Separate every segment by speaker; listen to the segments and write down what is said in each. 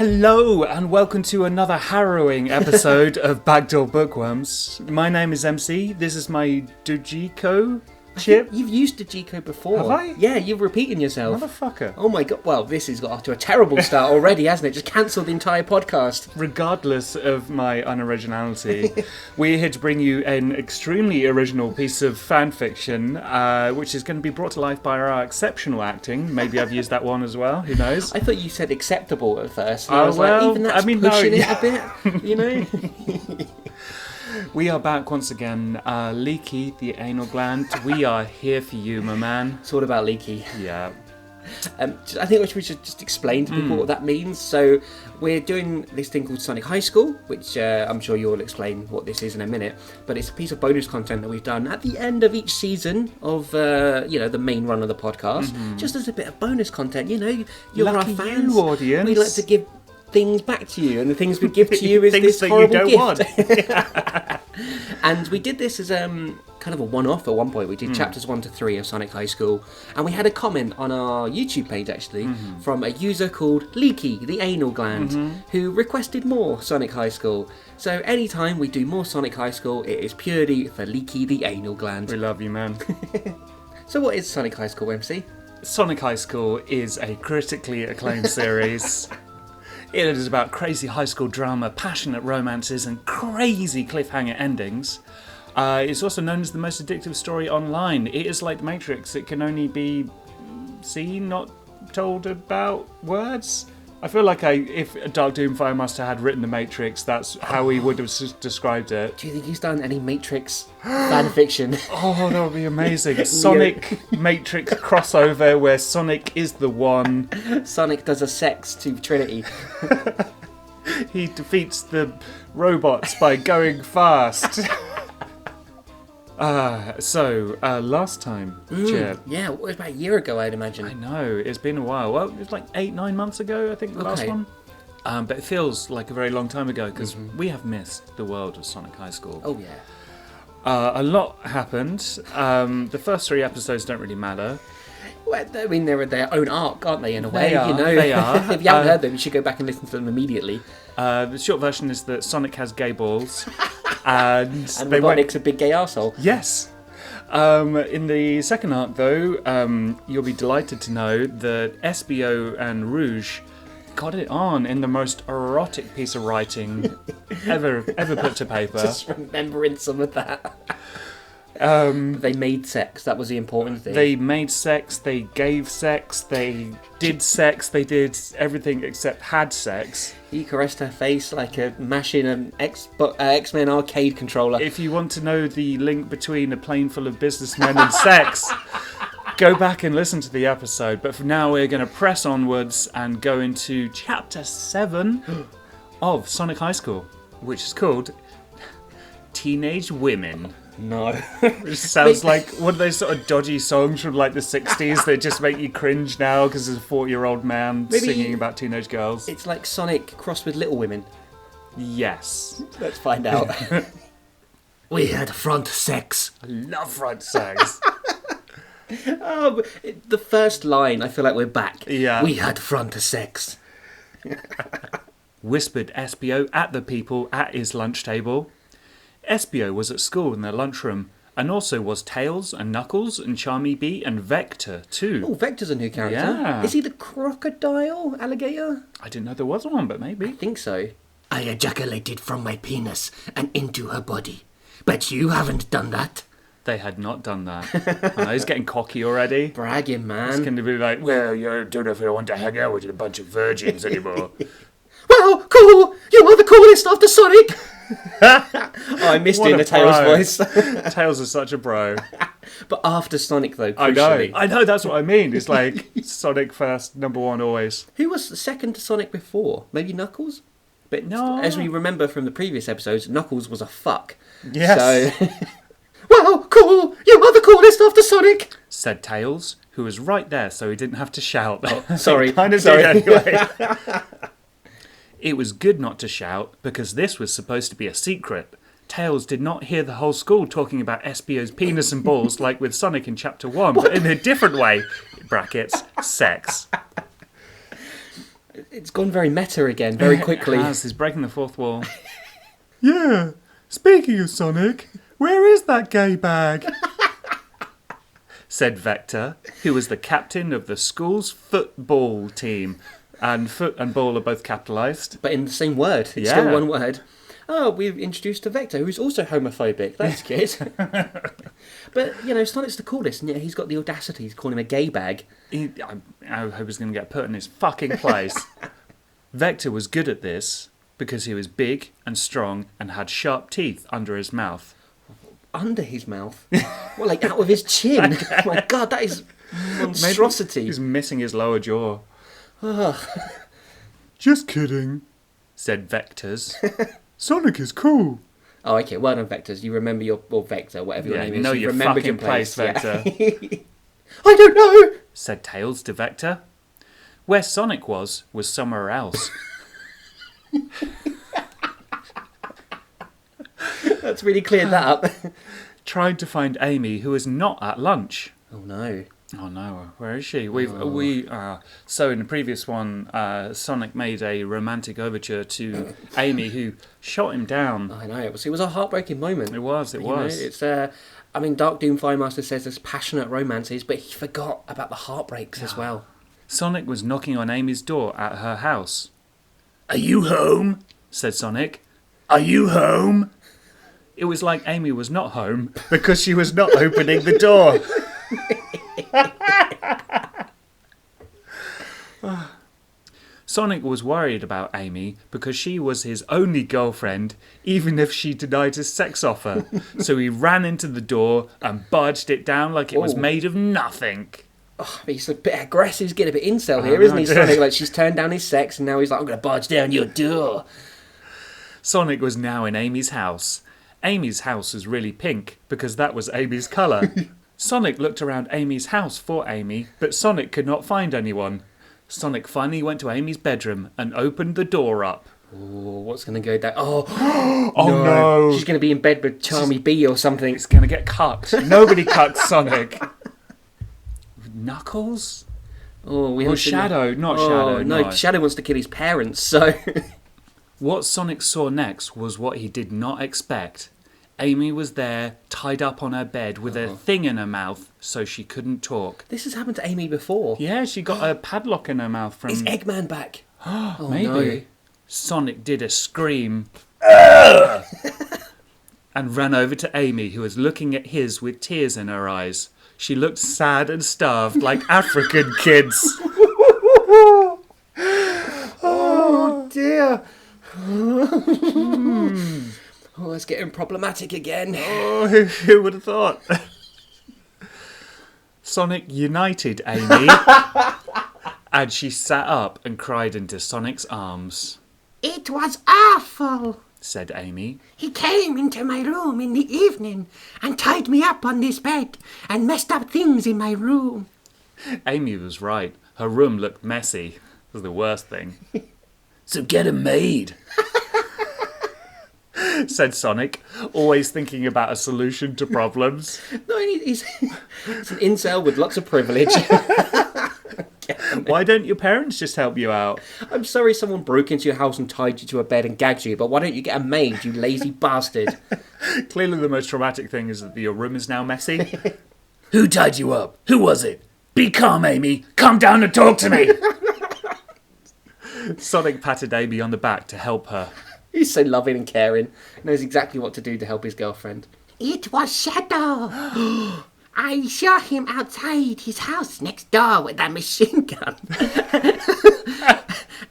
Speaker 1: Hello and welcome to another harrowing episode of Backdoor Bookworms. My name is MC. This is my Dojiko chip.
Speaker 2: You've used Dojiko before.
Speaker 1: Have I?
Speaker 2: Yeah, you're repeating yourself.
Speaker 1: Motherfucker.
Speaker 2: Oh my god, well, this has got off to a terrible start already, hasn't it? Just cancelled the entire podcast.
Speaker 1: Regardless of my unoriginality, we're here to bring you an extremely original piece of fan fiction, which is going to be brought to life by our exceptional acting. Maybe I've used that one as well, who knows?
Speaker 2: I thought you said acceptable at first. And
Speaker 1: Oh,
Speaker 2: I was
Speaker 1: well,
Speaker 2: like, even that's pushing it a bit, you know?
Speaker 1: We are back once again. Leaky The Anal Gland. We are here for you, my man.
Speaker 2: It's all about Leaky.
Speaker 1: Yeah.
Speaker 2: I think we should just explain to people what that means. So we're doing this thing called Sonic High School, which I'm sure you'll explain what this is in a minute. But it's a piece of bonus content that we've done at the end of each season of the main run of the podcast, just as a bit of bonus content. You know, you're
Speaker 1: Lucky
Speaker 2: our fans.
Speaker 1: you, audience.
Speaker 2: We like to give things back to you, and the things we give to you is
Speaker 1: Things
Speaker 2: this
Speaker 1: that
Speaker 2: horrible
Speaker 1: you don't
Speaker 2: gift.
Speaker 1: want.
Speaker 2: And we did this as kind of a one-off at one point. We did chapters 1 to 3 of Sonic High School, and we had a comment on our YouTube page actually from a user called Leaky The Anal Gland, who requested more Sonic High School. So anytime we do more Sonic High School, it is purely for Leaky The Anal Gland.
Speaker 1: We love you, man.
Speaker 2: So what is Sonic High School, MC?
Speaker 1: Sonic High School is a critically acclaimed series. It is about crazy high school drama, passionate romances, and crazy cliffhanger endings. It's also known as the most addictive story online. It is like The Matrix. It can only be seen, not told about words. I feel like if Dark Doomfire Master had written The Matrix, that's how he would have described it.
Speaker 2: Do you think he's done any Matrix fan fiction?
Speaker 1: Oh, that would be amazing. Sonic Matrix crossover where Sonic is the one.
Speaker 2: Sonic does a sex to Trinity.
Speaker 1: He defeats the robots by going fast. Last time, Chip.
Speaker 2: Yeah, it was about a year ago, I'd imagine.
Speaker 1: I know, it's been a while. Well, it was like 8-9 months ago, I think, the last one. But it feels like a very long time ago because we have missed the world of Sonic High School.
Speaker 2: Oh, yeah.
Speaker 1: A lot happened. The first 3 episodes don't really matter.
Speaker 2: Well, I mean, they're their own arc, aren't they, in a way?
Speaker 1: They are,
Speaker 2: you know?
Speaker 1: they are.
Speaker 2: If you haven't heard them, you should go back and listen to them immediately.
Speaker 1: The short version is that Sonic has gay balls. and
Speaker 2: Robotnik's a big gay arsehole.
Speaker 1: Yes. In the second arc, though, you'll be delighted to know that SBO and Rouge got it on in the most erotic piece of writing ever put to paper.
Speaker 2: Just remembering some of that. They made sex. That was the important thing.
Speaker 1: They made sex. They gave sex. They did sex. They did everything except had sex.
Speaker 2: He caressed her face like a mashing an X-Men arcade controller.
Speaker 1: If you want to know the link between a plane full of businessmen and sex, go back and listen to the episode. But for now, we're going to press onwards and go into Chapter 7 of Sonic High School, which is called Teenage Women.
Speaker 2: No.
Speaker 1: Which sounds like one of those sort of dodgy songs from like the 60s that just make you cringe now because there's a 40-year-old man singing about teenage girls.
Speaker 2: It's like Sonic crossed with Little Women.
Speaker 1: Yes.
Speaker 2: Let's find out. We had front sex.
Speaker 1: I love front sex.
Speaker 2: The first line, I feel like we're back.
Speaker 1: Yeah.
Speaker 2: We had front sex.
Speaker 1: Whispered SBO at the people at his lunch table. SBO was at school in their lunchroom, and also was Tails and Knuckles and Charmy Bee and Vector too.
Speaker 2: Oh, Vector's a new character.
Speaker 1: Yeah.
Speaker 2: Is he the crocodile alligator?
Speaker 1: I didn't know there was one, but maybe.
Speaker 2: I think so. I ejaculated from my penis and into her body. But you haven't done that.
Speaker 1: They had not done that. I know, he's getting cocky already.
Speaker 2: Bragging, man.
Speaker 1: He's going to be like, well, you don't know if I want to hang out with a bunch of virgins anymore.
Speaker 2: Wow, cool! You are the coolest after Sonic! I missed doing the Tails voice.
Speaker 1: Tails is such a bro.
Speaker 2: But after Sonic, though, crucially.
Speaker 1: I know, that's what I mean. It's like Sonic first, number one always.
Speaker 2: Who was second to Sonic before? Maybe Knuckles? But
Speaker 1: no.
Speaker 2: As we remember from the previous episodes, Knuckles was a fuck.
Speaker 1: Yes.
Speaker 2: So... Wow, cool! You are the coolest after Sonic!
Speaker 1: Said Tails, who was right there so he didn't have to shout.
Speaker 2: Oh, sorry.
Speaker 1: Kind of
Speaker 2: sorry.
Speaker 1: did anyway. It was good not to shout, because this was supposed to be a secret. Tails did not hear the whole school talking about SBO's penis and balls like with Sonic in Chapter 1, but in a different way. Brackets, sex.
Speaker 2: It's gone very meta again, very quickly.
Speaker 1: He's breaking the fourth wall. Yeah, speaking of Sonic, where is that gay bag? Said Vector, who was the captain of the school's football team. And foot and ball are both capitalised.
Speaker 2: But in the same word. It's still one word. Oh, we've introduced a Vector who's also homophobic. That's good. But, you know, Sonic's the coolest, and yet he's got the audacity to call him a gay bag.
Speaker 1: I hope he's going to get put in his fucking place. Vector was good at this because he was big and strong and had sharp teeth under his mouth.
Speaker 2: Under his mouth? Well, like out of his chin? Oh my God, that is monstrosity.
Speaker 1: He's missing his lower jaw. Just kidding, said Vectors. Sonic is cool.
Speaker 2: Oh, okay. Well done, Vectors. You remember your Vector, whatever your name is.
Speaker 1: No,
Speaker 2: you
Speaker 1: your
Speaker 2: remembered
Speaker 1: fucking
Speaker 2: your place,
Speaker 1: Vector.
Speaker 2: Yeah. I don't know,
Speaker 1: said Tails to Vector. Where Sonic was somewhere else.
Speaker 2: That's really cleared that up.
Speaker 1: Tried to find Amy, who was not at lunch.
Speaker 2: Oh no.
Speaker 1: Oh no, where is she? So in the previous one, Sonic made a romantic overture to Amy, who shot him down.
Speaker 2: I know, it was a heartbreaking moment.
Speaker 1: It was.
Speaker 2: You know, it's Dark Doom Firemaster says there's passionate romances, but he forgot about the heartbreaks as well.
Speaker 1: Sonic was knocking on Amy's door at her house. Are you home? Said Sonic. Are you home? It was like Amy was not home because she was not opening the door. Sonic was worried about Amy because she was his only girlfriend, even if she denied his sex offer. So he ran into the door and barged it down like it was made of nothing.
Speaker 2: Oh, he's a bit aggressive. He's getting a bit incel here, isn't he, Sonic? Like, she's turned down his sex and now he's like, I'm going to barge down your door.
Speaker 1: Sonic was now in Amy's house. Amy's house was really pink because that was Amy's colour. Sonic looked around Amy's house for Amy, but Sonic could not find anyone. Sonic finally went to Amy's bedroom and opened the door up.
Speaker 2: Oh, what's going to go down? Oh,
Speaker 1: no.
Speaker 2: She's going to be in bed with Charmy B or something.
Speaker 1: It's going to get cucked. Nobody cucked Sonic. Knuckles?
Speaker 2: Or
Speaker 1: Shadow, not Shadow.
Speaker 2: No, Shadow wants to kill his parents, so...
Speaker 1: What Sonic saw next was what he did not expect. Amy was there, tied up on her bed with a thing in her mouth so she couldn't talk.
Speaker 2: This has happened to Amy before.
Speaker 1: Yeah, she got a padlock in her mouth from...
Speaker 2: Is Eggman back?
Speaker 1: Maybe.
Speaker 2: No.
Speaker 1: Sonic did a scream and ran over to Amy, who was looking at his with tears in her eyes. She looked sad and starved like African kids.
Speaker 2: Oh dear. Oh, it's getting problematic again.
Speaker 1: Oh, who would have thought? Sonic united Amy, and she sat up and cried into Sonic's arms.
Speaker 3: It was awful,
Speaker 1: said Amy.
Speaker 3: He came into my room in the evening and tied me up on this bed and messed up things in my room.
Speaker 1: Amy was right. Her room looked messy. It was the worst thing. So get a maid, said Sonic, always thinking about a solution to problems.
Speaker 2: No, he's an incel with lots of privilege.
Speaker 1: Why don't your parents just help you out?
Speaker 2: I'm sorry someone broke into your house and tied you to a bed and gagged you, but why don't you get a maid, you lazy bastard?
Speaker 1: Clearly the most traumatic thing is that your room is now messy. Who tied you up? Who was it? Be calm, Amy. Come down and talk to me. Sonic patted Amy on the back to help her.
Speaker 2: He's so loving and caring. Knows exactly what to do to help his girlfriend.
Speaker 3: It was Shadow. I saw him outside his house next door with a machine gun.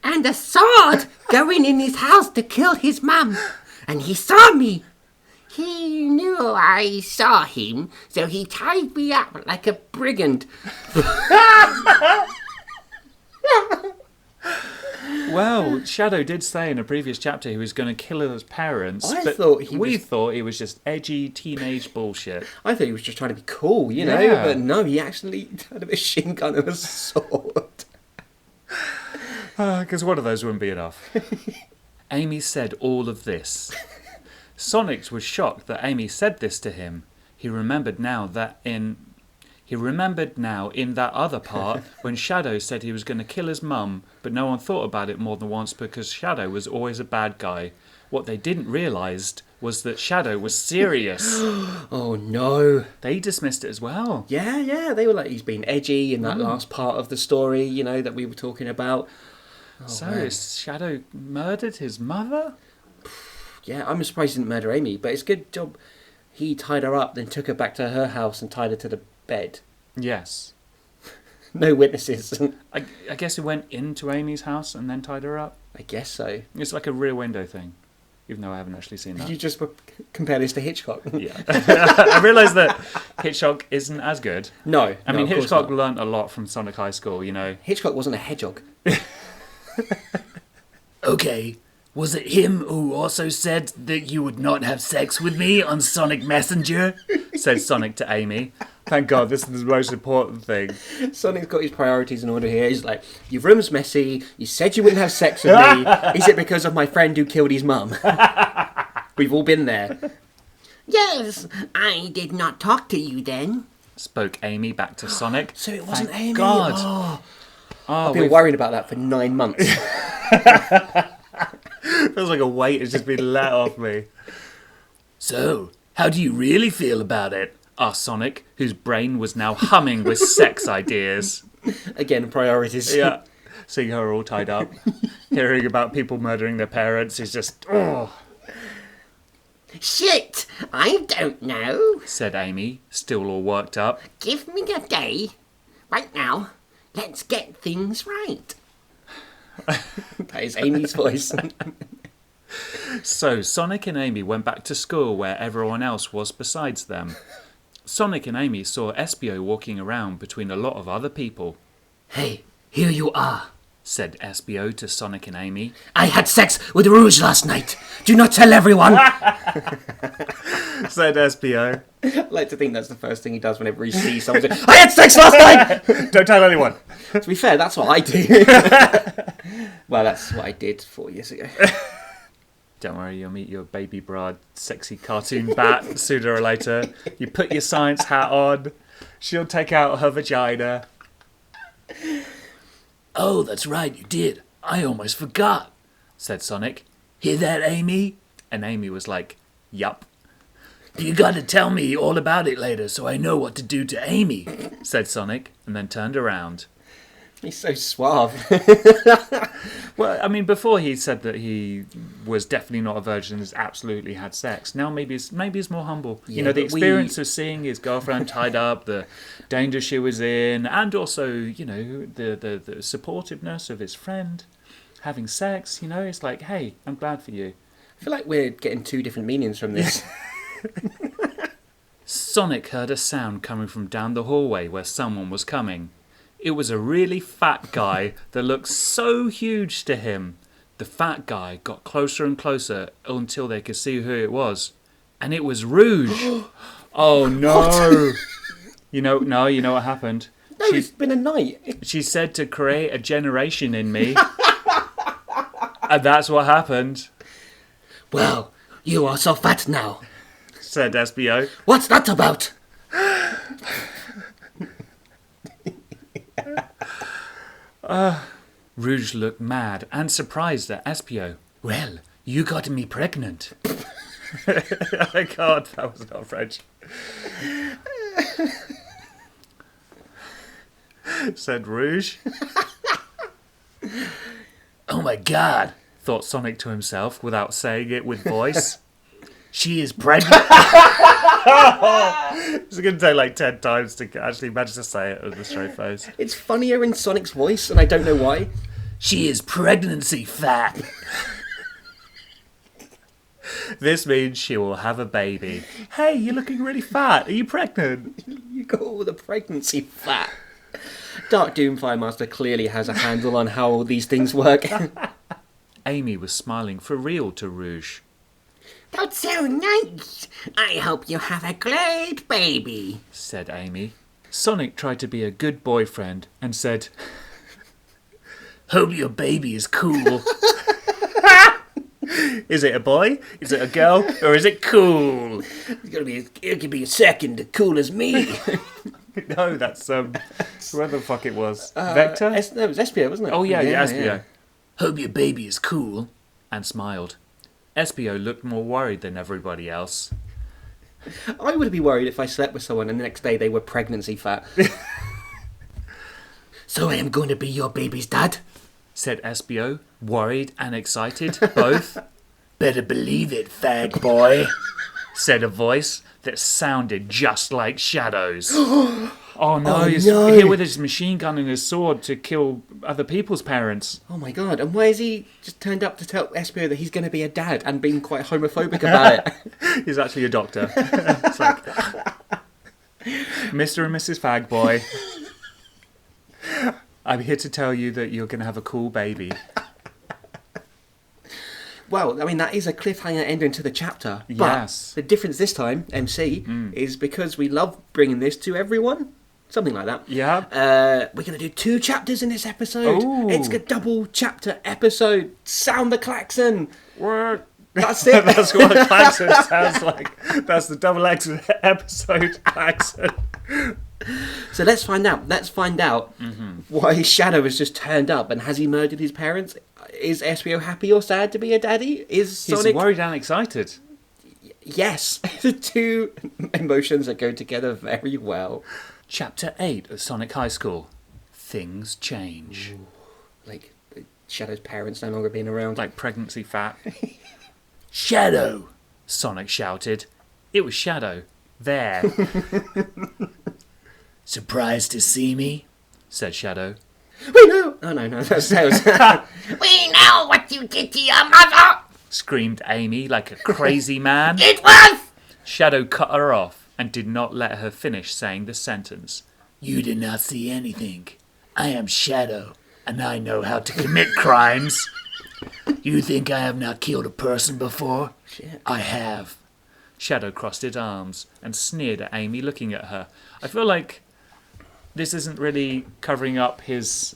Speaker 3: And a sword going in his house to kill his mum. And he saw me. He knew I saw him, so he tied me up like a brigand.
Speaker 1: Well, Shadow did say in a previous chapter he was going to kill his parents,
Speaker 2: We
Speaker 1: but thought he was just edgy teenage bullshit.
Speaker 2: I thought he was just trying to be cool, you know, but no, he actually had a machine gun and a sword.
Speaker 1: Because one of those wouldn't be enough. Amy said all of this. Sonic was shocked that Amy said this to him. He remembered now that He remembered now in that other part when Shadow said he was going to kill his mum, but no one thought about it more than once because Shadow was always a bad guy. What they didn't realise was that Shadow was serious.
Speaker 2: Oh no.
Speaker 1: They dismissed it as well.
Speaker 2: Yeah, they were like, he's been edgy in that last part of the story, you know, that we were talking about.
Speaker 1: So has Shadow murdered his mother?
Speaker 2: Yeah, I'm surprised he didn't murder Amy, but it's a good job he tied her up, then took her back to her house and tied her to the bed.
Speaker 1: Yes.
Speaker 2: No witnesses.
Speaker 1: I guess he went into Amy's house and then tied her up.
Speaker 2: I guess so.
Speaker 1: It's like a Rear Window thing, even though I haven't actually seen that.
Speaker 2: You just compare this to Hitchcock.
Speaker 1: Yeah. I realised that Hitchcock isn't as good.
Speaker 2: No.
Speaker 1: I mean,
Speaker 2: of course
Speaker 1: Hitchcock
Speaker 2: not.
Speaker 1: learnt a lot from Sonic High School, you know.
Speaker 2: Hitchcock wasn't a hedgehog.
Speaker 4: Okay, was it him who also said that you would not have sex with me on Sonic Messenger?
Speaker 1: Said Sonic to Amy. Thank God, this is the most important thing.
Speaker 2: Sonic's got his priorities in order here. He's like, your room's messy, you said you wouldn't have sex with me. Is it because of my friend who killed his mum? We've all been there.
Speaker 3: Yes, I did not talk to you then.
Speaker 1: Spoke Amy back to Sonic.
Speaker 2: So it wasn't
Speaker 1: Thank
Speaker 2: Amy.
Speaker 1: God.
Speaker 2: Oh,
Speaker 1: Oh,
Speaker 2: I've been worrying about that for 9 months.
Speaker 1: feels like a weight has just been let off me.
Speaker 4: So, how do you really feel about it?
Speaker 1: Asked Sonic, whose brain was now humming with sex ideas.
Speaker 2: Again, priorities.
Speaker 1: Yeah. Seeing her all tied up. Hearing about people murdering their parents is just, oh,
Speaker 3: Shit, I don't know.
Speaker 1: said Amy, still all worked up.
Speaker 3: Give me a day. Right now, let's get things right.
Speaker 2: That is Amy's voice.
Speaker 1: So Sonic and Amy went back to school where everyone else was besides them. Sonic and Amy saw Espio walking around between a lot of other people.
Speaker 4: Hey, here you are.
Speaker 1: Said Espio to Sonic and Amy.
Speaker 4: I had sex with Rouge last night. Do not tell everyone.
Speaker 1: Said Espio.
Speaker 2: I like to think that's the first thing he does whenever he sees someone. I had sex last night!
Speaker 1: Don't tell anyone.
Speaker 2: To be fair, that's what I do. Well, that's what I did 4 years ago.
Speaker 1: Don't worry, you'll meet your baby broad, sexy cartoon bat sooner or later. You put your science hat on, she'll take out her vagina.
Speaker 4: Oh, that's right, you did. I almost forgot.
Speaker 1: Said Sonic.
Speaker 4: Hear that, Amy?
Speaker 1: And Amy was like, yup.
Speaker 4: You gotta tell me all about it later so I know what to do to Amy.
Speaker 1: Said Sonic, and then turned around.
Speaker 2: He's so suave.
Speaker 1: Well, I mean, before he said that he was definitely not a virgin, has absolutely had sex. Now maybe he's more humble.
Speaker 2: Yeah,
Speaker 1: you know, the
Speaker 2: but
Speaker 1: experience of seeing his girlfriend tied up, the danger she was in, and also, you know, the supportiveness of his friend having sex. You know, it's like, hey, I'm glad for you.
Speaker 2: I feel like we're getting two different meanings from this.
Speaker 1: Sonic heard a sound coming from down the hallway where someone was coming. It was a really fat guy that looked so huge to him. The fat guy got closer and closer until they could see who it was. And it was Rouge. Oh no. You know what happened?
Speaker 2: No, it's been a night.
Speaker 1: She said to create a generation in me. And that's what happened,
Speaker 4: Well, you are so fat now.
Speaker 1: said SBO.
Speaker 4: What's that about?
Speaker 1: Rouge looked mad and surprised at Espio.
Speaker 4: Well, you got me pregnant.
Speaker 1: Oh my God, that was not French. Said Rouge.
Speaker 4: Oh my god.
Speaker 1: Thought Sonic to himself without saying it with voice.
Speaker 4: She is pregnant.
Speaker 1: It's going to take like 10 times to actually manage to say it with a straight face.
Speaker 2: It's funnier in Sonic's voice, and I don't know why.
Speaker 4: She is pregnancy fat.
Speaker 1: This means she will have a baby. Hey, you're looking really fat. Are you pregnant?
Speaker 2: You got all the pregnancy fat. Dark Doom Firemaster clearly has a handle on how all these things work.
Speaker 1: Amy was smiling for real to Rouge.
Speaker 3: That's so nice. I hope you have a great baby.
Speaker 1: Said Amy. Sonic tried to be a good boyfriend and said,
Speaker 4: Hope your baby is cool.
Speaker 1: is it a boy? Is it a girl? Or is it cool?
Speaker 4: It could be a second as cool as me.
Speaker 1: No, that's whoever the fuck it was. Vector?
Speaker 2: No, it was Espio, wasn't it?
Speaker 1: Oh yeah, Espio.
Speaker 4: Hope your baby is cool.
Speaker 1: And smiled. Espio looked more worried than everybody else.
Speaker 2: I would be worried if I slept with someone and the next day they were pregnancy fat.
Speaker 3: So I am going to be your baby's dad?
Speaker 1: Said Espio, worried and excited, both.
Speaker 4: Better believe it, fag boy.
Speaker 1: Said a voice that sounded just like Shadow's. Oh no,
Speaker 2: Oh,
Speaker 1: he's
Speaker 2: no.
Speaker 1: here with his machine gun and his sword to kill other people's parents.
Speaker 2: Oh my god, and why has he just turned up to tell Espio that he's going to be a dad and being quite homophobic about it?
Speaker 1: He's actually a doctor. It's like, Mr. and Mrs. Fagboy, I'm here to tell you that you're going to have a cool baby.
Speaker 2: Well, I mean, that is a cliffhanger ending to the chapter. But
Speaker 1: Yes.
Speaker 2: the difference this time, MC, is because we love bringing this to everyone. Something like that.
Speaker 1: Yeah.
Speaker 2: We're going to do 2 chapters in this episode.
Speaker 1: Ooh.
Speaker 2: It's a double chapter episode. Sound the klaxon.
Speaker 1: What?
Speaker 2: That's it.
Speaker 1: That's what a klaxon sounds like. That's the double X episode klaxon.
Speaker 2: So let's find out. Let's find out why Shadow has just turned up and has he murdered his parents? Is Espio happy or sad to be a daddy? Is
Speaker 1: He's
Speaker 2: Sonic...
Speaker 1: worried and excited.
Speaker 2: Yes. The 2 emotions that go together very well.
Speaker 1: Chapter 8 of Sonic High School. Things change.
Speaker 2: Like, Shadow's parents no longer being around.
Speaker 1: Like pregnancy fat.
Speaker 4: Shadow.
Speaker 1: Sonic shouted. It was Shadow. There,
Speaker 4: Surprised to see me?
Speaker 1: said Shadow.
Speaker 2: We know. Oh no, that's Tails.
Speaker 3: We know what you did to your mother!
Speaker 1: Screamed Amy like a crazy man.
Speaker 3: It was!
Speaker 1: Shadow cut her off and did not let her finish saying the sentence.
Speaker 4: You did not see anything. I am Shadow, and I know how to commit crimes. You think I have not killed a person before?
Speaker 2: Shit.
Speaker 4: I have.
Speaker 1: Shadow crossed his arms and sneered at Amy looking at her. I feel like this isn't really covering up his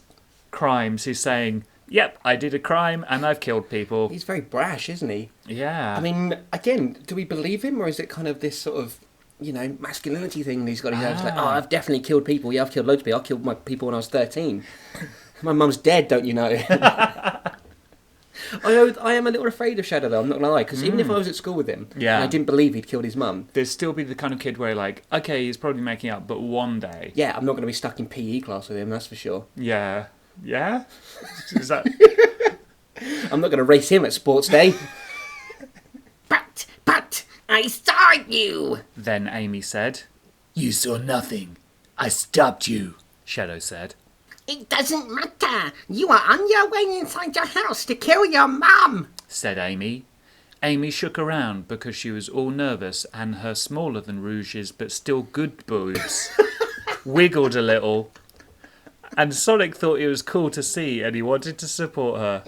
Speaker 1: crimes. He's saying, yep, I did a crime and I've killed people.
Speaker 2: He's very brash, isn't he?
Speaker 1: Yeah.
Speaker 2: I mean, again, do we believe him, or is it kind of this sort of, masculinity thing he's got? He's like, oh, I've definitely killed people. Yeah, I've killed loads of people. I killed my people when I was 13. My mum's dead, don't you know? I am a little afraid of Shadow, though, I'm not going to lie, because even if I was at school with him,
Speaker 1: Yeah.
Speaker 2: and I didn't believe he'd killed his mum,
Speaker 1: There'd still be the kind of kid where you're like, okay, he's probably making up, but one day.
Speaker 2: yeah, I'm not going to be stuck in PE class with him, that's for sure.
Speaker 1: Yeah. Yeah? Is that...
Speaker 2: I'm not going to race him at sports day.
Speaker 3: But, I saw you!
Speaker 1: Then Amy said.
Speaker 4: You saw nothing. I stopped you.
Speaker 1: Shadow said.
Speaker 3: It doesn't matter. You are on your way inside your house to kill your mum.
Speaker 1: Said Amy. Amy shook around because she was all nervous and her smaller than Rouge's but still good boobs wiggled a little. And Sonic thought it was cool to see and he wanted to support her.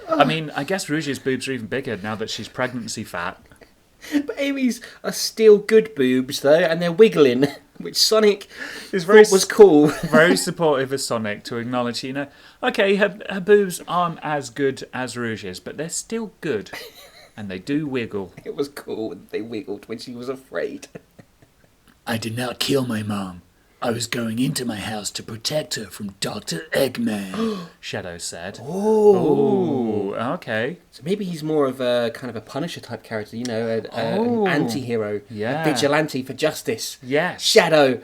Speaker 1: I mean, I guess Rouge's boobs are even bigger now that she's pregnancy fat.
Speaker 2: But Amy's are still good boobs, though, and they're wiggling, which Sonic
Speaker 1: It's very
Speaker 2: thought was cool.
Speaker 1: very supportive of Sonic to acknowledge, okay, her boobs aren't as good as Rouge's, but they're still good. And they do wiggle.
Speaker 2: It was cool that they wiggled when she was afraid.
Speaker 4: I did not kill my mom. I was going into my house to protect her from Dr. Eggman.
Speaker 1: Shadow said.
Speaker 2: Oh,
Speaker 1: Ooh, okay.
Speaker 2: so maybe he's more of a kind of a Punisher type character, an anti-hero,
Speaker 1: Yeah.
Speaker 2: a vigilante for justice.
Speaker 1: Yes,
Speaker 2: Shadow.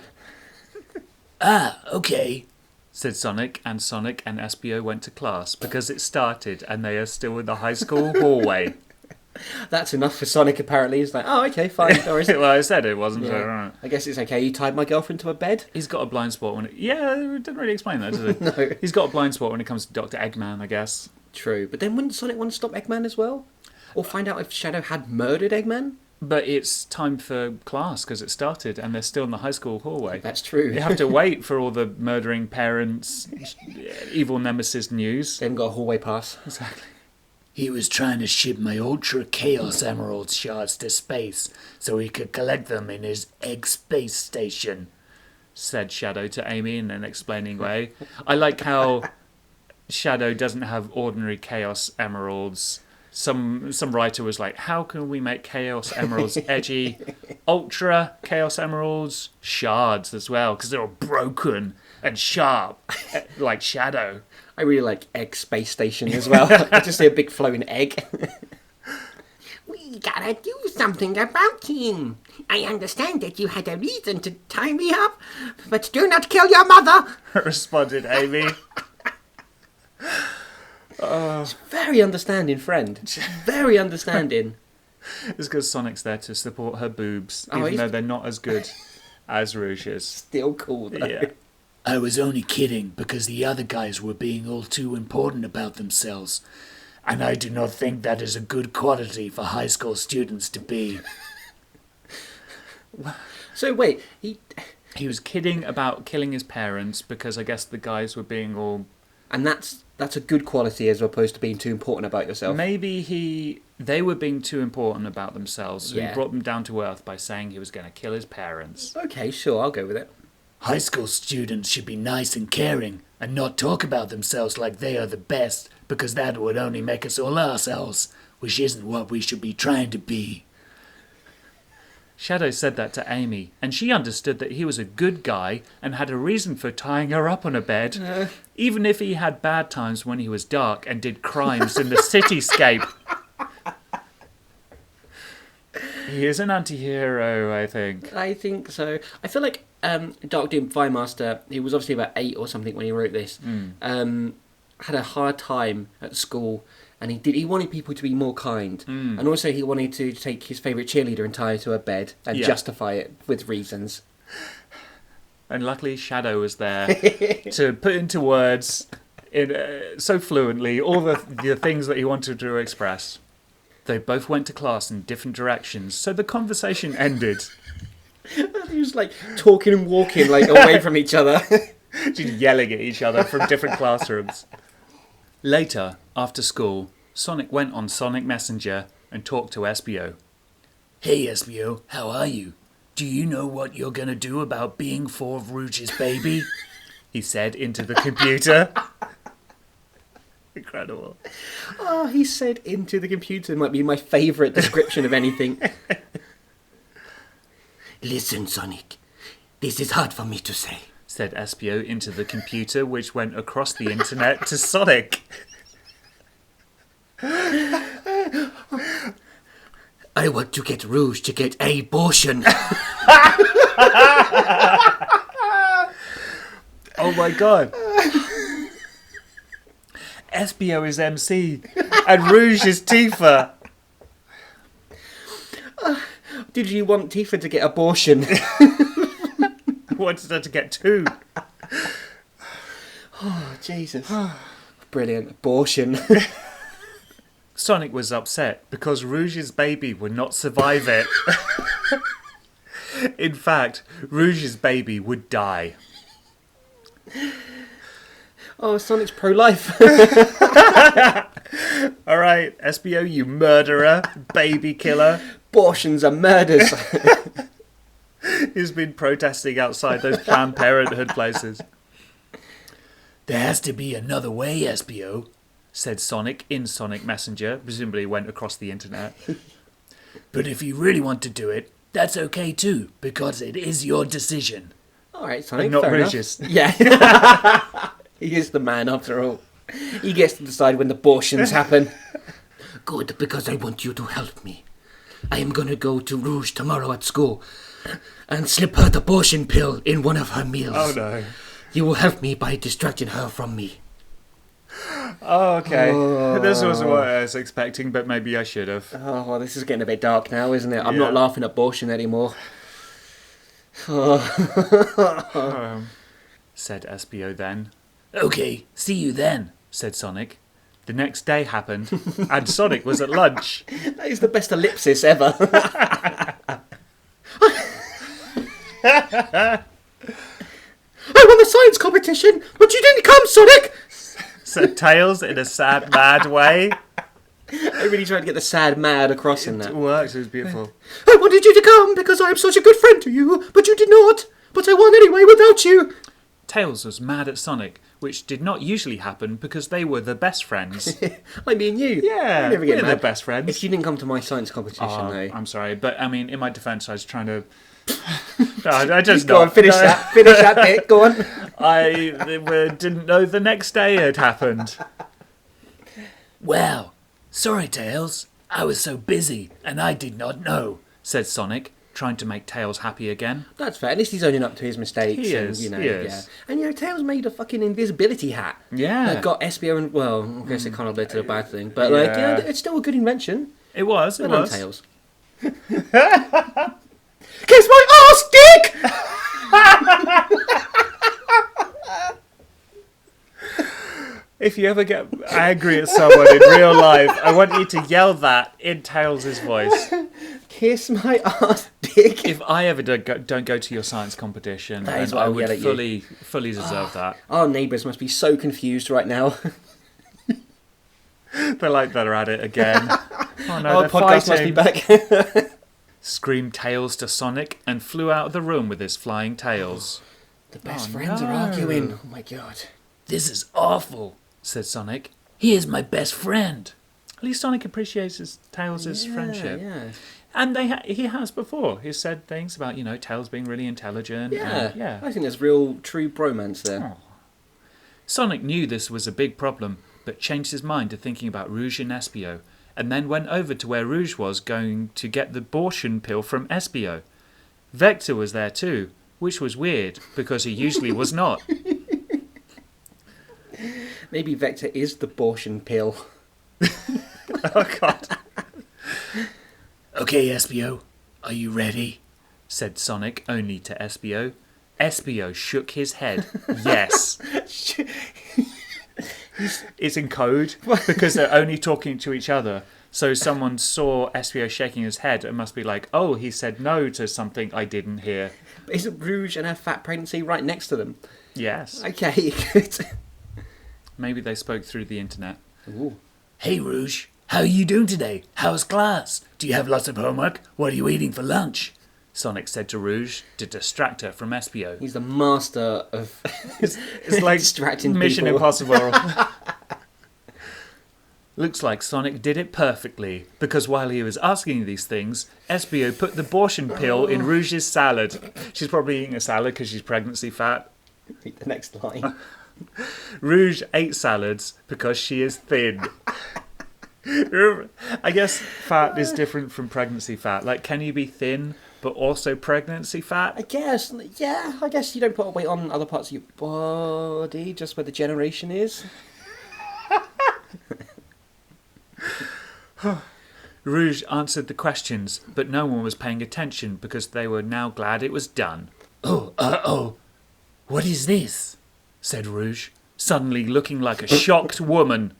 Speaker 4: Ah, okay.
Speaker 1: said Sonic and Espio went to class because it started and they are still in the high school hallway.
Speaker 2: That's enough for Sonic, apparently. He's like, oh, okay, fine. Doris.
Speaker 1: Well, I said it wasn't.
Speaker 2: Yeah.
Speaker 1: So, right.
Speaker 2: I guess it's okay. You tied my girlfriend to a bed?
Speaker 1: He's got a blind spot when yeah, it didn't really explain that, did it?
Speaker 2: No.
Speaker 1: He's got a blind spot when it comes to Dr. Eggman, I guess.
Speaker 2: True. But then wouldn't Sonic want to stop Eggman as well? Or find out if Shadow had murdered Eggman?
Speaker 1: But it's time for class because it started and they're still in the high school hallway.
Speaker 2: That's true.
Speaker 1: You have to wait for all the murdering parents, evil nemesis news.
Speaker 2: They haven't got a hallway pass.
Speaker 1: Exactly.
Speaker 4: He was trying to ship my Ultra Chaos Emerald shards to space so he could collect them in his egg space station,
Speaker 1: Said Shadow to Amy in an explaining way. I like how Shadow doesn't have ordinary Chaos Emeralds. Some writer was like, how can we make Chaos Emeralds edgy? Ultra Chaos Emeralds, shards as well, because they're all broken and sharp, like Shadow.
Speaker 2: I really like Egg Space Station as well. I just see a big floating egg.
Speaker 3: We gotta do something about him. I understand that you had a reason to tie me up, but do not kill your mother.
Speaker 1: Responded Amy.
Speaker 2: Very understanding friend. Very understanding.
Speaker 1: It's because Sonic's there to support her boobs,
Speaker 2: Oh,
Speaker 1: even though they're not as good as Rouge's.
Speaker 2: Still cool though.
Speaker 1: Yeah.
Speaker 4: I was only kidding because the other guys were being all too important about themselves. And I do not think that is a good quality for high school students to be.
Speaker 2: So wait,
Speaker 1: He was kidding about killing his parents because I guess the guys were being all...
Speaker 2: and that's a good quality as opposed to being too important about yourself.
Speaker 1: Maybe they were being too important about themselves, so
Speaker 2: Yeah.
Speaker 1: he brought them down to earth by saying he was going to kill his parents.
Speaker 2: Okay, sure, I'll go with it.
Speaker 4: High school students should be nice and caring and not talk about themselves like they are the best, because that would only make us all ourselves, which isn't what we should be trying to be.
Speaker 1: Shadow said that to Amy, and she understood that he was a good guy and had a reason for tying her up on a bed, even if he had bad times when he was dark and did crimes in the cityscape. He is an anti-hero, I think.
Speaker 2: I think so. I feel like Dark Doom Firemaster, he was obviously about 8 or something when he wrote this, had a hard time at school, and he wanted people to be more kind, and also he wanted to take his favourite cheerleader and tie her to her bed and justify it with reasons.
Speaker 1: And luckily Shadow was there to put into words so fluently all the things that he wanted to express. They both went to class in different directions, so the conversation ended.
Speaker 2: He was like talking and walking like away from each other.
Speaker 1: Just yelling at each other from different classrooms. Later, after school, Sonic went on Sonic Messenger and talked to Espio.
Speaker 4: Hey Espio, how are you? Do you know what you're gonna do about being 4 of Rouge's baby?
Speaker 1: He said into the computer. Incredible.
Speaker 2: Oh, he said into the computer might be my favourite description of anything.
Speaker 3: Listen, Sonic. This is hard for me to say.
Speaker 1: Said Espio into the computer, which went across the internet to Sonic.
Speaker 3: I want to get Rouge to get an abortion.
Speaker 1: Oh my god. Espio is MC and Rouge is Tifa.
Speaker 2: Did you want Tifa to get abortion?
Speaker 1: I wanted her to get 2.
Speaker 2: Oh, Jesus. Brilliant. Abortion.
Speaker 1: Sonic was upset because Rouge's baby would not survive it. In fact, Rouge's baby would die.
Speaker 2: Oh, Sonic's pro-life.
Speaker 1: Alright, Espio, you murderer, baby killer.
Speaker 2: Abortions are murders.
Speaker 1: He's been protesting outside those Planned Parenthood places.
Speaker 4: There has to be another way, Espio.
Speaker 1: Said Sonic in Sonic Messenger, presumably went across the internet.
Speaker 4: But if you really want to do it, that's okay too, because it is your decision.
Speaker 2: All right, Sonic,
Speaker 1: And not
Speaker 2: fair enough.
Speaker 1: Rouge's.
Speaker 2: Yeah. He is the man after all. He gets to decide when the abortions happen.
Speaker 3: Good, because I want you to help me. I am gonna go to Rouge tomorrow at school and slip her the abortion pill in one of her meals.
Speaker 1: Oh no.
Speaker 3: You will help me by distracting her from me.
Speaker 1: Oh, okay. This wasn't what I was expecting, but maybe I should have.
Speaker 2: Oh, well, this is getting a bit dark now, isn't it? I'm
Speaker 1: Yeah.
Speaker 2: not laughing at abortion anymore.
Speaker 1: Said Espio then.
Speaker 4: Okay, see you then.
Speaker 1: Said Sonic. The next day happened, and Sonic was at lunch.
Speaker 2: That is the best ellipsis ever. I won the science competition, but you didn't come, Sonic!
Speaker 1: Said Tails in a sad, mad way.
Speaker 2: I really tried to get the sad mad across in
Speaker 1: It
Speaker 2: that.
Speaker 1: works, it was beautiful.
Speaker 2: I wanted you to come because I am such a good friend to you, but you did not. But I won anyway without you.
Speaker 1: Tails was mad at Sonic, which did not usually happen because they were the best friends.
Speaker 2: Like me and you.
Speaker 1: Yeah,
Speaker 2: We never get
Speaker 1: we're the
Speaker 2: mad.
Speaker 1: best friends.
Speaker 2: If you didn't come to my science competition, though.
Speaker 1: I'm sorry, but I mean, in my defence, I was trying to. No, I just
Speaker 2: Go on, finish that. Finish that bit. Go on.
Speaker 1: I didn't know the next day had happened.
Speaker 4: Wow. Sorry, Tails. I was so busy, and I did not know.
Speaker 1: Said Sonic, trying to make Tails happy again.
Speaker 2: That's fair. At least he's owning up to his mistakes.
Speaker 1: He
Speaker 2: and,
Speaker 1: is,
Speaker 2: You know,
Speaker 1: he is.
Speaker 2: Yeah. And you know, Tails made a fucking invisibility hat.
Speaker 1: Yeah.
Speaker 2: That got SBO and I guess it kind of led to a bad thing, but
Speaker 1: Yeah.
Speaker 2: it's still a good invention.
Speaker 1: It was.
Speaker 2: Well done,
Speaker 1: was.
Speaker 2: Tails. Kiss my ass, dick!
Speaker 1: If you ever get angry at someone in real life, I want you to yell that in Tails' voice.
Speaker 2: Kiss my ass, dick.
Speaker 1: If I ever don't go to your science competition,
Speaker 2: That is
Speaker 1: then
Speaker 2: what
Speaker 1: I
Speaker 2: I'll
Speaker 1: would
Speaker 2: yell at you.
Speaker 1: fully deserve that.
Speaker 2: Our neighbours must be so confused right now.
Speaker 1: They're like, they're at it again. Oh no,
Speaker 2: Our
Speaker 1: they're
Speaker 2: podcast
Speaker 1: fighting.
Speaker 2: must be back.
Speaker 1: Screamed Tails to Sonic and flew out of the room with his flying tails.
Speaker 2: The best friends are arguing. Oh my god.
Speaker 4: This is awful.
Speaker 1: Said Sonic.
Speaker 4: He is my best friend.
Speaker 1: At least Sonic appreciates his Tails' friendship.
Speaker 2: Yeah.
Speaker 1: And he has before. He's said things about, Tails being really intelligent.
Speaker 2: Yeah.
Speaker 1: And, yeah.
Speaker 2: I think there's real, true bromance there.
Speaker 1: Oh. Sonic knew this was a big problem, but changed his mind to thinking about Rouge and Espio, and then went over to where Rouge was going to get the abortion pill from Espio. Vector was there too, which was weird, because he usually was not.
Speaker 2: Maybe Vector is the abortion pill.
Speaker 1: Oh, God.
Speaker 4: Okay, Espio, are you ready?
Speaker 1: Said Sonic only to Espio. Espio shook his head. Yes. It's in code because they're only talking to each other. So someone saw Espio shaking his head and must be like, oh, he said no to something I didn't hear.
Speaker 2: Isn't Rouge and her fat pregnancy right next to them?
Speaker 1: Yes.
Speaker 2: Okay, good.
Speaker 1: Maybe they spoke through the internet.
Speaker 2: Ooh.
Speaker 4: Hey, Rouge. How are you doing today? How's class? Do you have lots of homework? What are you eating for lunch?
Speaker 1: Sonic said to Rouge to distract her from Espio.
Speaker 2: He's the master of
Speaker 1: It's like
Speaker 2: distracting
Speaker 1: Mission
Speaker 2: people.
Speaker 1: Impossible. Looks like Sonic did it perfectly, because while he was asking these things, Espio put the abortion pill in Rouge's salad. She's probably eating a salad because she's pregnancy fat.
Speaker 2: Read the next line.
Speaker 1: Rouge ate salads because she is thin. I guess fat is different from pregnancy fat. Like, can you be thin but also pregnancy fat?
Speaker 2: I guess, yeah, I guess you don't put weight on other parts of your body, just where the generation is.
Speaker 1: Rouge answered the questions, but no one was paying attention because they were now glad it was done.
Speaker 4: Oh. What is this?
Speaker 1: Said Rouge, suddenly looking like a shocked woman.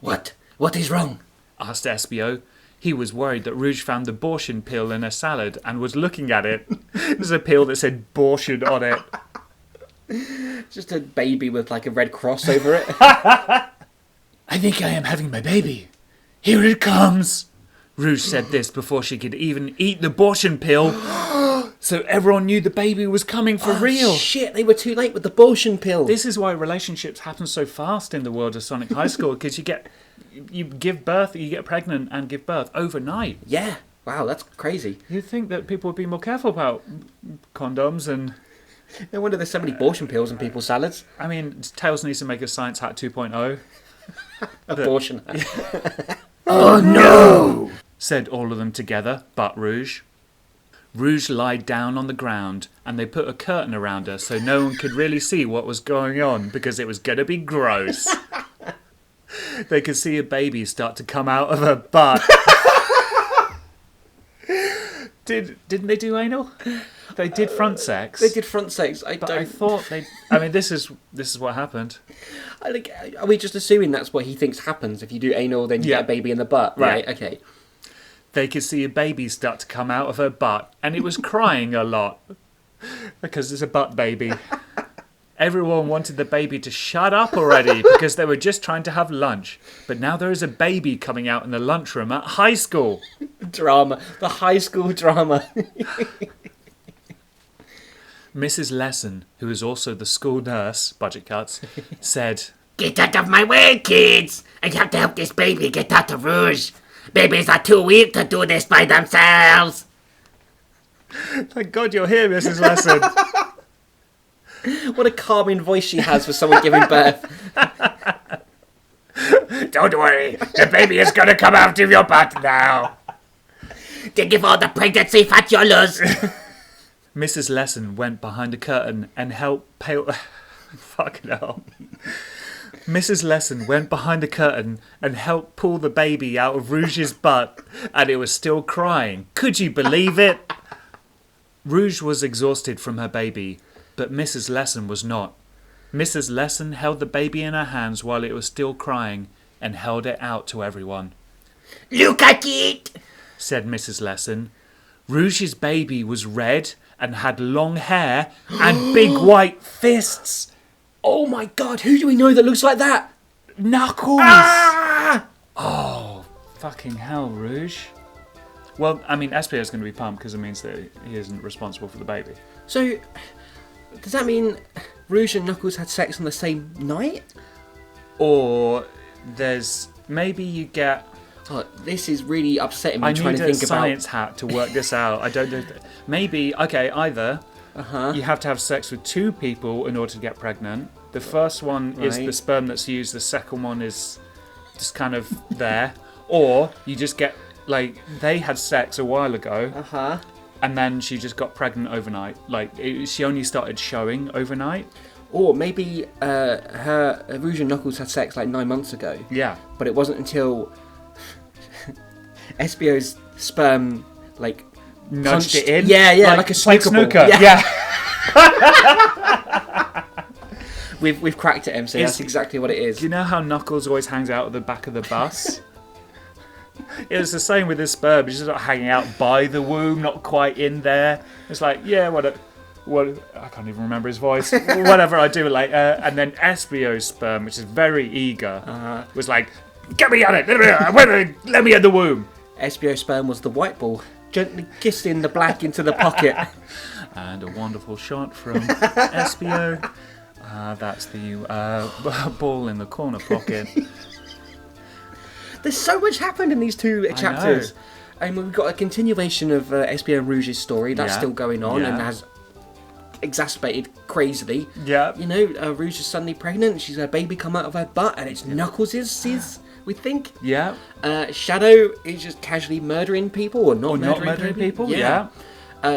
Speaker 3: What? What is wrong?
Speaker 1: Asked Espio. He was worried that Rouge found the abortion pill in a salad and was looking at it. There's a pill that said abortion on it.
Speaker 2: Just a baby with like a red cross over it.
Speaker 4: I think I am having my baby. Here it comes.
Speaker 1: Rouge said this before she could even eat the abortion pill. So everyone knew the baby was coming for real.
Speaker 2: Shit, they were too late with the abortion pill.
Speaker 1: This is why relationships happen so fast in the world of Sonic High School, because you give birth, you get pregnant and give birth overnight.
Speaker 2: Yeah. Wow, that's crazy.
Speaker 1: You'd think that people would be more careful about condoms and...
Speaker 2: No wonder there's so many abortion pills in people's salads.
Speaker 1: I mean, Tails needs to make a science hat 2.0.
Speaker 2: Abortion.
Speaker 4: Oh no!
Speaker 1: Said all of them together, but Rouge. Rouge lied down on the ground, and they put a curtain around her so no one could really see what was going on because it was going to be gross. They could see a baby start to come out of her butt. Didn't they do anal? They did front sex.
Speaker 2: They did front sex.
Speaker 1: I thought they... I mean, this is what happened.
Speaker 2: Are we just assuming that's what he thinks happens? If you do anal, then you
Speaker 1: Yeah.
Speaker 2: get a baby in the butt, right?
Speaker 1: Yeah.
Speaker 2: Okay.
Speaker 1: They could see a baby start to come out of her butt, and it was crying a lot because it's a butt baby. Everyone wanted the baby to shut up already because they were just trying to have lunch. But now there is a baby coming out in the lunchroom at high school.
Speaker 2: Drama. The high school drama.
Speaker 1: Mrs. Lesson, who is also the school nurse, budget cuts, said,
Speaker 3: Get out of my way, kids! I have to help this baby get out of Rouge. Babies are too weak to do this by themselves.
Speaker 1: "Thank God you're here, Mrs. Lesson."
Speaker 2: What a calming voice she has for someone giving birth.
Speaker 4: Don't worry, the baby is gonna come out of your butt now.
Speaker 3: To give all the pregnancy fat yolos.
Speaker 1: Mrs. Lesson went behind a curtain and helped Fucking hell. Mrs. Lesson went behind a curtain and helped pull the baby out of Rouge's butt, and it was still crying. Could you believe it? Rouge was exhausted from her baby, but Mrs. Lesson was not. Mrs. Lesson held the baby in her hands while it was still crying and held it out to everyone.
Speaker 3: Look at it!
Speaker 1: Said Mrs. Lesson. Rouge's baby was red and had long hair and big white fists.
Speaker 2: Oh my God, who do we know that looks like that?
Speaker 1: Knuckles!
Speaker 2: Ah!
Speaker 1: Oh, fucking hell, Rouge. Well, I mean, SPO's going to be pumped because it means that he isn't responsible for the baby.
Speaker 2: So, does that mean Rouge and Knuckles had sex on the same night?
Speaker 1: Or there's... Maybe you get...
Speaker 2: Oh, this is really upsetting me
Speaker 1: I
Speaker 2: trying
Speaker 1: need
Speaker 2: to
Speaker 1: a
Speaker 2: think
Speaker 1: science hat to work this out. I don't know. Maybe, okay, either you have to have sex with two people in order to get pregnant. The first one is
Speaker 2: Right.
Speaker 1: the sperm that's used. The second one is just kind of there. Or you just get, like, they had sex a while ago. And then she just got pregnant overnight. Like, she only started showing overnight.
Speaker 2: Or maybe Rouge and Knuckles had sex like 9 months ago.
Speaker 1: Yeah.
Speaker 2: But it wasn't until SBO's sperm, like,
Speaker 1: Nudged
Speaker 2: punched
Speaker 1: it in?
Speaker 2: Yeah, like a snooker ball.
Speaker 1: Yeah.
Speaker 2: We've cracked it, MC. That's exactly what it is.
Speaker 1: Do you know how Knuckles always hangs out at the back of the bus? It was the same with his sperm. He's just not hanging out by the womb, not quite in there. It's like, yeah, what I can't even remember his voice. Whatever, I do it later. And then SBO's sperm, which is very eager, was like, get me on it. Let me in the womb.
Speaker 2: SBO sperm was the white ball, gently kissing the black into the pocket.
Speaker 1: And a wonderful shot from SBO. That's the ball in the corner pocket.
Speaker 2: There's so much happened in these two chapters. And we've got a continuation of SBO and Rouge's story. That's still going on and has exacerbated crazily.
Speaker 1: Yeah.
Speaker 2: You know, Rouge is suddenly pregnant. She's got a baby come out of her butt, and it's Knuckles' we think.
Speaker 1: Yeah.
Speaker 2: Shadow is just casually murdering people or not murdering
Speaker 1: people.
Speaker 2: Yeah.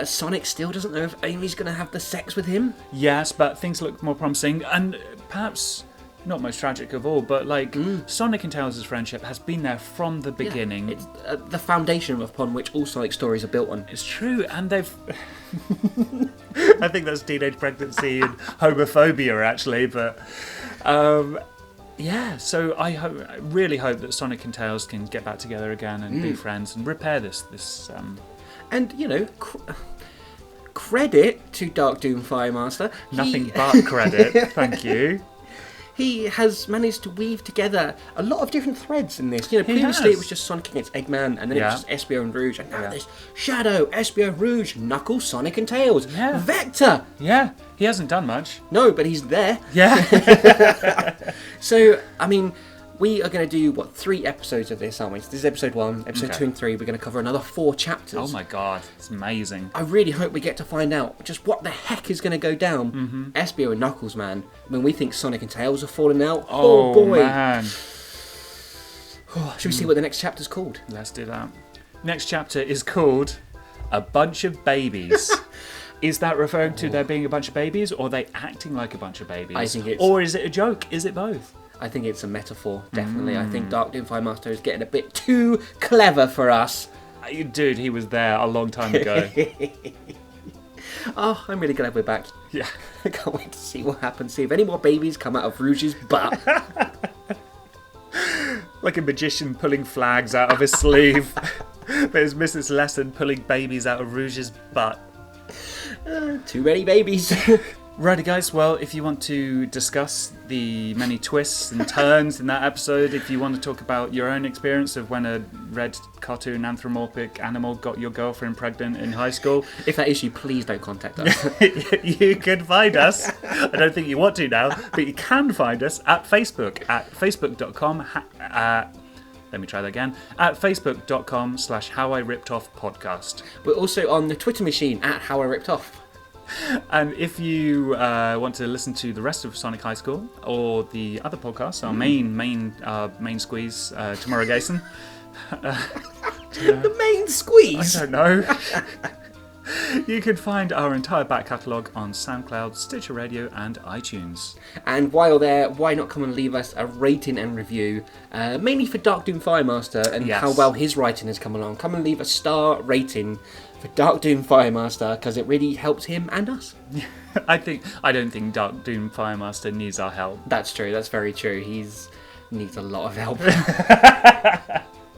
Speaker 2: Sonic still doesn't know if Amy's going to have the sex with him.
Speaker 1: Yes, but things look more promising, and perhaps not most tragic of all, but like Sonic and Tails' friendship has been there from the beginning.
Speaker 2: It's the foundation upon which all Sonic stories are built on.
Speaker 1: It's true, and they've... I think that's teenage pregnancy and homophobia, actually, but... yeah, so I really hope that Sonic and Tails can get back together again and be friends and repair this
Speaker 2: And, you know, credit to Dark Doom Firemaster.
Speaker 1: Nothing but credit, thank you.
Speaker 2: He has managed to weave together a lot of different threads in this. You know,
Speaker 1: He
Speaker 2: previously
Speaker 1: has.
Speaker 2: it was just Sonic against Eggman, and then it was just Espio and Rouge, and now
Speaker 1: Yeah.
Speaker 2: there's Shadow, Espio, Rouge, Knuckles, Sonic and Tails,
Speaker 1: Yeah.
Speaker 2: Vector.
Speaker 1: Yeah, he hasn't done much.
Speaker 2: No, but he's there.
Speaker 1: Yeah.
Speaker 2: So, I mean, we are going to do, 3 episodes of this, aren't we? So this is episode 1, episode
Speaker 1: Okay.
Speaker 2: 2 and 3. We're going to cover another 4 chapters.
Speaker 1: Oh my god, it's amazing.
Speaker 2: I really hope we get to find out just what the heck is going to go down. Espio and Knuckles, man. I mean, we think Sonic and Tails are falling out. Oh boy.
Speaker 1: Man.
Speaker 2: Should we see what the next chapter's called?
Speaker 1: Let's do that. Next chapter is called A Bunch of Babies. Is that referring to there being a bunch of babies, or are they acting like a bunch of babies?
Speaker 2: I think it's-
Speaker 1: Or is it a joke? Is it both?
Speaker 2: I think it's a metaphor, definitely. I think Dark Doom Firemaster is getting a bit too clever for us.
Speaker 1: Dude, he was there a long time ago.
Speaker 2: Oh, I'm really glad we're back.
Speaker 1: Yeah.
Speaker 2: I can't wait to see what happens. See if any more babies come out of Rouge's butt.
Speaker 1: Like a magician pulling flags out of his sleeve. There's Mrs. Lesson pulling babies out of Rouge's butt.
Speaker 2: Too many babies.
Speaker 1: Righty guys, well, if you want to discuss the many twists and turns in that episode, if you want to talk about your own experience of when a red cartoon anthropomorphic animal got your girlfriend pregnant in high school,
Speaker 2: If that is you, please don't contact us.
Speaker 1: you can find us. I don't think you want to now, but you can find us at Facebook at facebook.com. Let me try that again. At facebook.com/howiRippedOffPodcast.
Speaker 2: We're also on the Twitter machine at How I Ripped Off.
Speaker 1: And if you want to listen to the rest of Sonic High School or the other podcasts, our main squeeze, Tomorrow Gason.
Speaker 2: The main squeeze.
Speaker 1: I don't know. You can find our entire back catalogue on SoundCloud, Stitcher Radio, and iTunes.
Speaker 2: And while you're there, why not come and leave us a rating and review, mainly for Dark Doom Firemaster and
Speaker 1: Yes.
Speaker 2: how well his writing has come along. Come and leave a star rating for Dark Doom Firemaster, because it really helps him and us.
Speaker 1: I don't think Dark Doom Firemaster needs our help.
Speaker 2: That's true, that's very true. He's needs a lot of help.